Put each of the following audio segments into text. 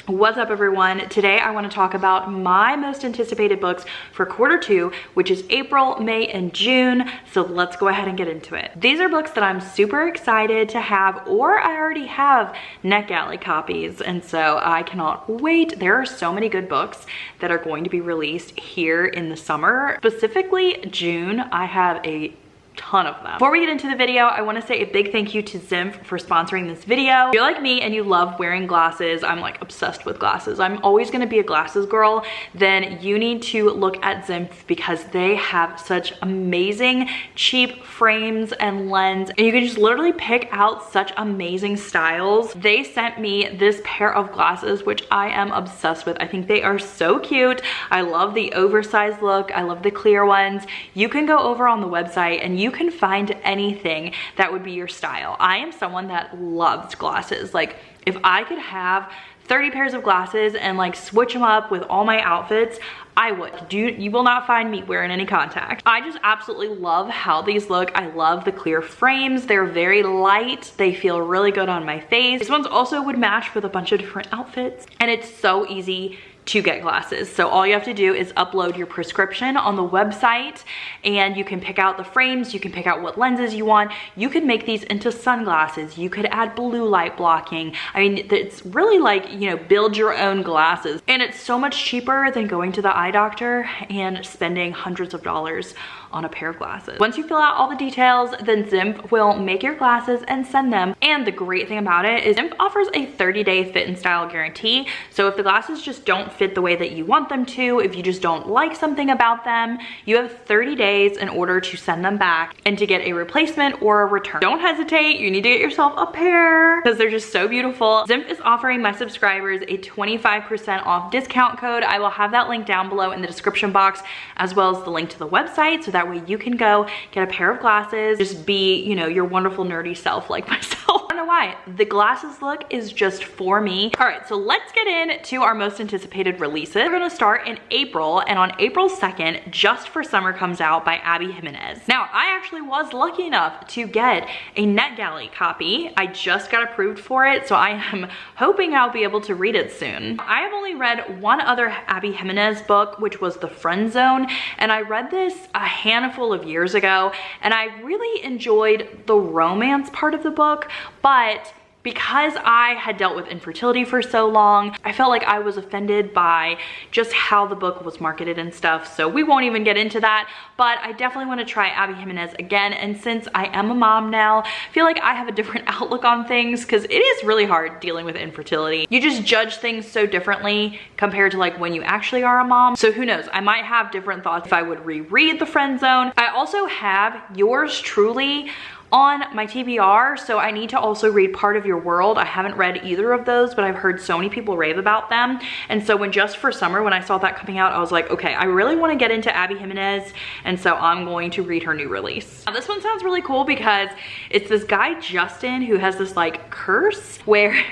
What's up everyone? Today I want to talk about my most anticipated books for quarter 2, which is April, May, and June. So let's go ahead and get into it. These are books that I'm super excited to have, or I already have NetGalley copies, and so I cannot wait. There are so many good books that are going to be released here in the summer. Specifically June, I have a ton of them. Before we get into the video, I want to say a big thank you to Zenni for sponsoring this video. If you're like me and you love wearing glasses, I'm like obsessed with glasses, I'm always going to be a glasses girl, then you need to look at Zenni because they have such amazing cheap frames and lens, and you can just literally pick out such amazing styles. They sent me this pair of glasses which I am obsessed with. I think they are so cute. I love the oversized look. I love the clear ones. You can go over on the website and you can find anything that would be your style. I am someone that loves glasses. Like if I could have 30 pairs of glasses and like switch them up with all my outfits, I would. You will not find me wearing any contact. I just absolutely love how these look. I love the clear frames. They're very light. They feel really good on my face. These ones also would match with a bunch of different outfits, and it's so easy to get glasses. So all you have to do is upload your prescription on the website and you can pick out the frames, you can pick out what lenses you want. You could make these into sunglasses. You could add blue light blocking. I mean, it's really like, you know, build your own glasses. And it's so much cheaper than going to the eye doctor and spending hundreds of dollars on a pair of glasses. Once you fill out all the details, then Zenni will make your glasses and send them. And the great thing about it is Zenni offers a 30-day fit and style guarantee. So if the glasses just don't fit the way that you want them to, if you just don't like something about them, you have 30 days in order to send them back and to get a replacement or a return. Don't hesitate, you need to get yourself a pair because they're just so beautiful. Zenni is offering my subscribers a 25% off discount code. I will have that link down below in the description box, as well as the link to the website, so that way you can go get a pair of glasses, just be, you know, your wonderful nerdy self like myself. I don't know why, the glasses look is just for me. All right, so let's get into our most anticipated releases. We're gonna start in April, and on April 2nd, Just for Summer comes out by Abby Jimenez. Now, I actually was lucky enough to get a NetGalley copy. I just got approved for it, so I am hoping I'll be able to read it soon. I have only read one other Abby Jimenez book, which was The Friend Zone, and I read this a handful of years ago, and I really enjoyed the romance part of the book, but because I had dealt with infertility for so long, I felt like I was offended by just how the book was marketed and stuff, so we won't even get into that, but I definitely want to try Abby Jimenez again. And since I am a mom now, I feel like I have a different outlook on things, because it is really hard dealing with infertility. You just judge things so differently compared to like when you actually are a mom. So who knows, I might have different thoughts if I would reread The Friend Zone. I also have Yours Truly on my TBR, so I need to also read Part of Your World. I haven't read either of those, but I've heard so many people rave about them. And so when Just for Summer, when I saw that coming out, I was like, okay, I really want to get into Abby Jimenez, and so I'm going to read her new release. Now, this one sounds really cool because it's this guy, Justin, who has this like curse where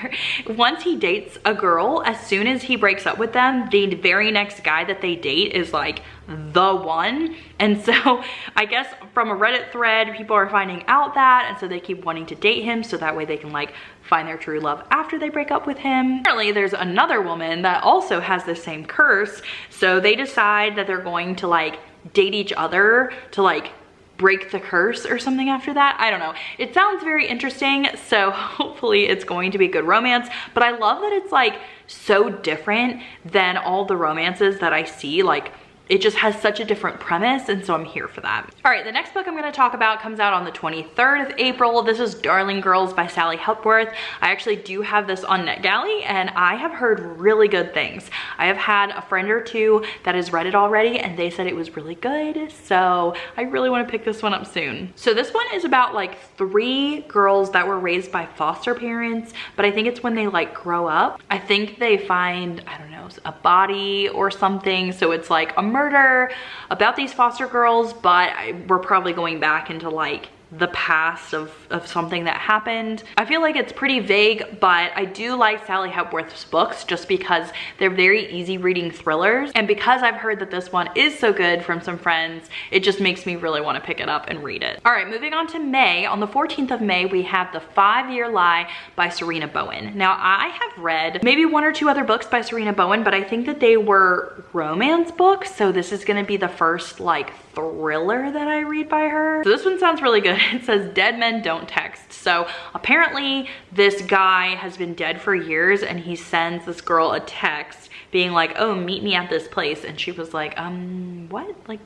once he dates a girl, as soon as he breaks up with them, the very next guy that they date is like the one. And so I guess from a Reddit thread, people are finding out that, and so they keep wanting to date him so that way they can like find their true love after they break up with him. Apparently there's another woman that also has the same curse, so they decide that they're going to like date each other to like break the curse or something after that. I don't know. It sounds very interesting, so hopefully it's going to be good romance, but I love that it's like so different than all the romances that I see. Like, it just has such a different premise, and so I'm here for that. All right, the next book I'm gonna talk about comes out on the 23rd of April. This is Darling Girls by Sally Hepworth. I actually do have this on NetGalley, and I have heard really good things. I have had a friend or two that has read it already, and they said it was really good, so I really wanna pick this one up soon. So this one is about like 3 girls that were raised by foster parents, but I think it's when they like grow up. I think they find, I don't know, a body or something, so it's like a murder about these foster girls, but we're probably going back into like the past of something that happened. I feel like it's pretty vague, but I do like Sally Hepworth's books just because they're very easy reading thrillers. And because I've heard that this one is so good from some friends, it just makes me really want to pick it up and read it. All right, moving on to May. On the 14th of May, we have The 5-Year Lie by Serena Bowen. Now, I have read maybe 1 or 2 other books by Serena Bowen, but I think that they were romance books. So this is gonna be the first like thriller that I read by her. So this one sounds really good. It says dead men don't text. So apparently this guy has been dead for years and he sends this girl a text being like, oh, meet me at this place. And she was like, what? Like,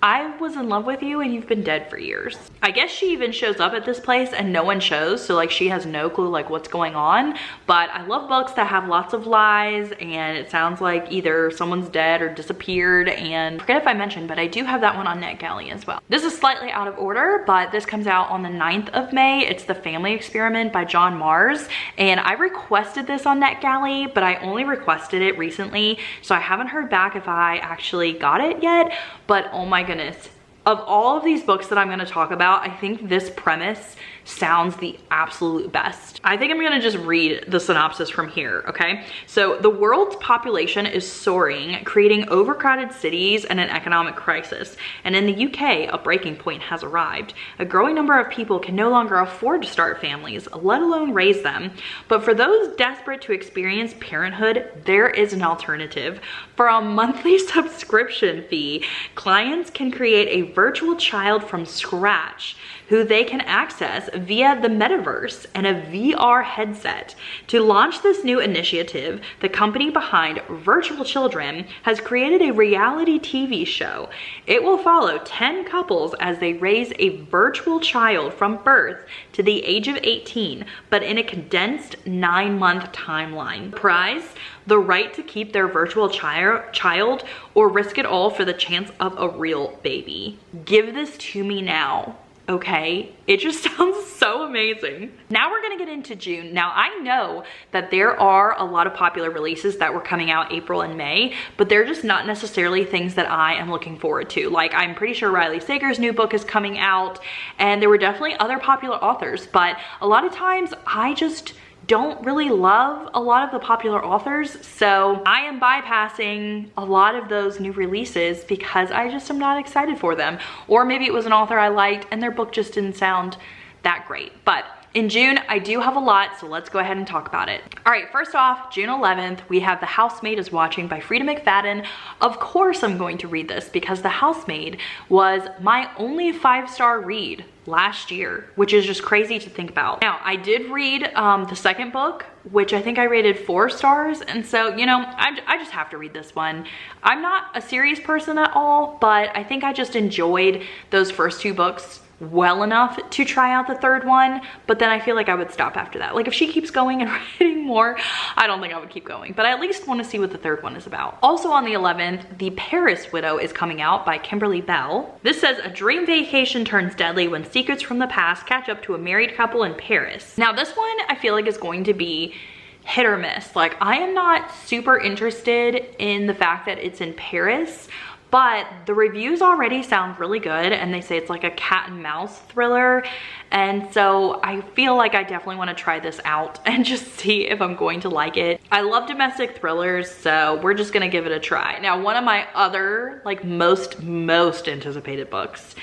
I was in love with you and you've been dead for years. I guess she even shows up at this place and no one shows. So like she has no clue like what's going on. But I love books that have lots of lies and it sounds like either someone's dead or disappeared. And I forget if I mentioned, but I do have that one on NetGalley as well. This is slightly out of order, but this comes out on the 9th of May. It's The Family Experiment by John Mars. And I requested this on NetGalley, but I only requested it recently. So I haven't heard back if I actually got it yet. But oh my goodness, of all of these books that I'm going to talk about, I think this premise sounds the absolute best. I think I'm going to just read the synopsis from here, okay? So the world's population is soaring, creating overcrowded cities and an economic crisis. And in the UK, a breaking point has arrived. A growing number of people can no longer afford to start families, let alone raise them. But for those desperate to experience parenthood, there is an alternative. For a monthly subscription fee, clients can create a virtual child from scratch who they can access via the metaverse and a VR headset. To launch this new initiative, the company behind Virtual Children has created a reality TV show. It will follow 10 couples as they raise a virtual child from birth to the age of 18, but in a condensed 9-month timeline. Prize: the right to keep their virtual child or risk it all for the chance of a real baby. Give this to me now. Okay, it just sounds so amazing. Now we're gonna get into June. Now I know that there are a lot of popular releases that were coming out April and May, but they're just not necessarily things that I am looking forward to. Like, I'm pretty sure Riley Sager's new book is coming out, and there were definitely other popular authors, but a lot of times I just don't really love a lot of the popular authors, so I am bypassing a lot of those new releases because I just am not excited for them. Or maybe it was an author I liked and their book just didn't sound that great. But in June, I do have a lot, so let's go ahead and talk about it. All right, first off, June 11th, we have The Housemaid is Watching by Frida McFadden. Of course I'm going to read this because The Housemaid was my only 5-star read last year, which is just crazy to think about. Now, I did read the second book, which I think I rated 4 stars. And so, you know, I just have to read this one. I'm not a series person at all, but I think I just enjoyed those first 2 books well enough to try out the third one, but then I feel like I would stop after that. Like, if she keeps going and writing more, I don't think I would keep going, but I at least want to see what the third one is about. Also on the 11th, The Paris Widow is coming out by Kimberly Bell. This says a dream vacation turns deadly when secrets from the past catch up to a married couple in Paris. Now this one I feel like is going to be hit or miss. Like, I am not super interested in the fact that it's in Paris, but the reviews already sound really good and they say it's like a cat and mouse thriller. And so I feel like I definitely want to try this out and just see if I'm going to like it. I love domestic thrillers, so we're just gonna give it a try. Now, one of my other like most anticipated books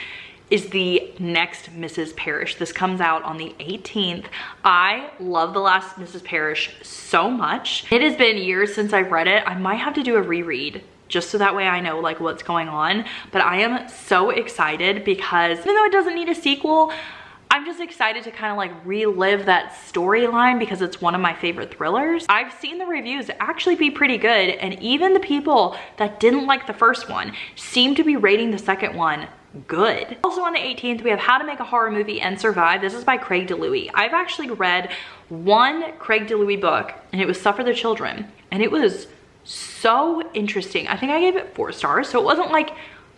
is the next Mrs. Parrish. This comes out on the 18th. I love the last Mrs. Parrish so much. It has been years since I've read it. I might have to do a reread just so that way I know like what's going on. But I am so excited because even though it doesn't need a sequel, I'm just excited to kind of like relive that storyline because it's one of my favorite thrillers. I've seen the reviews actually be pretty good, and even the people that didn't like the first one seem to be rating the second one good. Also on the 18th, we have How to Make a Horror Movie and Survive. This is by Craig DeLuey. I've actually read one Craig DeLuey book, and it was Suffer the Children, and it was so interesting. I think I gave it 4 stars, so it wasn't like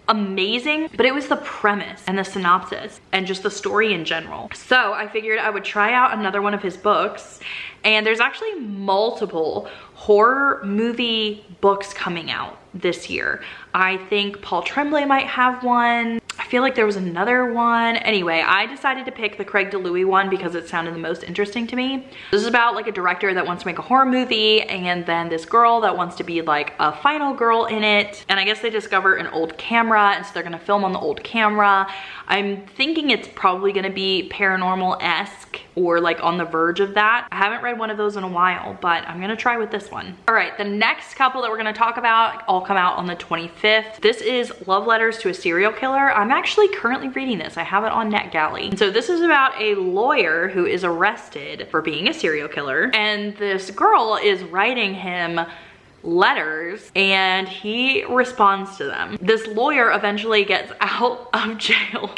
amazing, but it was the premise and the synopsis and just the story in general. So I figured I would try out another one of his books, and there's actually multiple horror movie books coming out this year. I think Paul Tremblay might have one. I feel like there was another one. Anyway, I decided to pick the Craig DeLuey one because it sounded the most interesting to me. This is about like a director that wants to make a horror movie, and then this girl that wants to be like a final girl in it. And I guess they discover an old camera, and so they're gonna film on the old camera. I'm thinking it's probably gonna be paranormal-esque or like on the verge of that. I haven't read one of those in a while, but I'm gonna try with this one. All right, the next couple that we're gonna talk about all come out on the 25th. This is Love Letters to a Serial Killer. I'm actually currently reading this. I have it on NetGalley. And so this is about a lawyer who is arrested for being a serial killer, and this girl is writing him letters and he responds to them. This lawyer eventually gets out of jail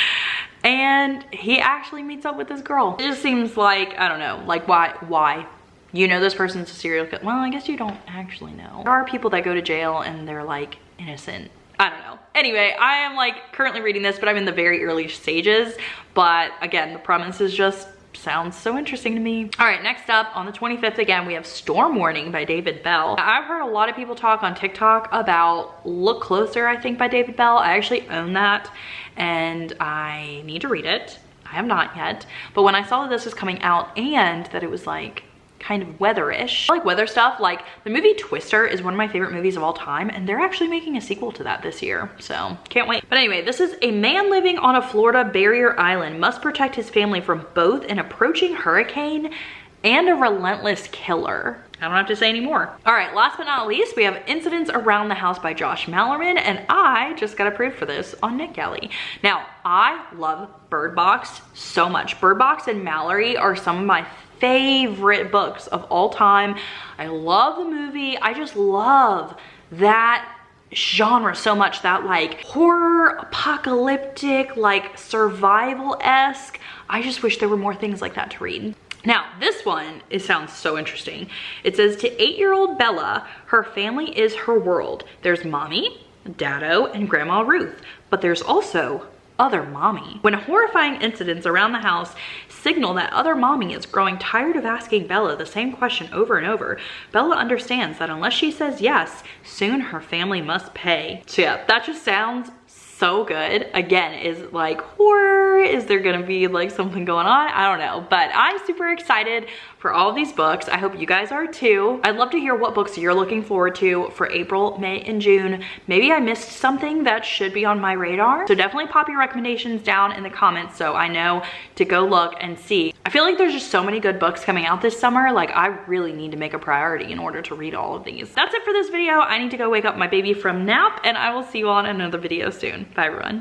and he actually meets up with this girl. It just seems like, I don't know, like why? You know this person's a serial killer. Well, I guess you don't actually know. There are people that go to jail and they're like innocent. I don't know. Anyway, I am like currently reading this, but I'm in the very early stages. But again, the premise is just sounds so interesting to me. All right, next up on the 25th, again, we have Storm Warning by David Bell. I've heard a lot of people talk on TikTok about Look Closer, I think, by David Bell. I actually own that and I need to read it. I have not yet, but when I saw that this was coming out and that it was like kind of weatherish. I like weather stuff. Like the movie Twister is one of my favorite movies of all time, and they're actually making a sequel to that this year, so can't wait. But anyway, this is a man living on a Florida barrier island must protect his family from both an approaching hurricane and a relentless killer. I don't have to say any more. All right, last but not least, we have Incidents Around the House by Josh Mallerman, and I just got approved for this on NetGalley. Now, I love Bird Box so much. Bird Box and Mallory are some of my favorite books of all time. I love the movie. I just love that genre so much, that like horror, apocalyptic, like survival-esque. I just wish there were more things like that to read. Now, this one, it sounds so interesting. It says, to 8-year-old Bella, her family is her world. There's mommy, daddo, and grandma Ruth, but there's also other mommy. When horrifying incidents around the house signal that other mommy is growing tired of asking Bella the same question over and over, Bella understands that unless she says yes, soon her family must pay. So yeah, that just sounds so good. Again, is like horror? Is there gonna be like something going on? I don't know, but I'm super excited for all of these books. I hope you guys are too. I'd love to hear what books you're looking forward to for April, May, and June. Maybe I missed something that should be on my radar. So definitely pop your recommendations down in the comments so I know to go look and see. I feel like there's just so many good books coming out this summer. Like I really need to make a priority in order to read all of these. That's it for this video. I need to go wake up my baby from nap, and I will see you all in another video soon. Bye everyone.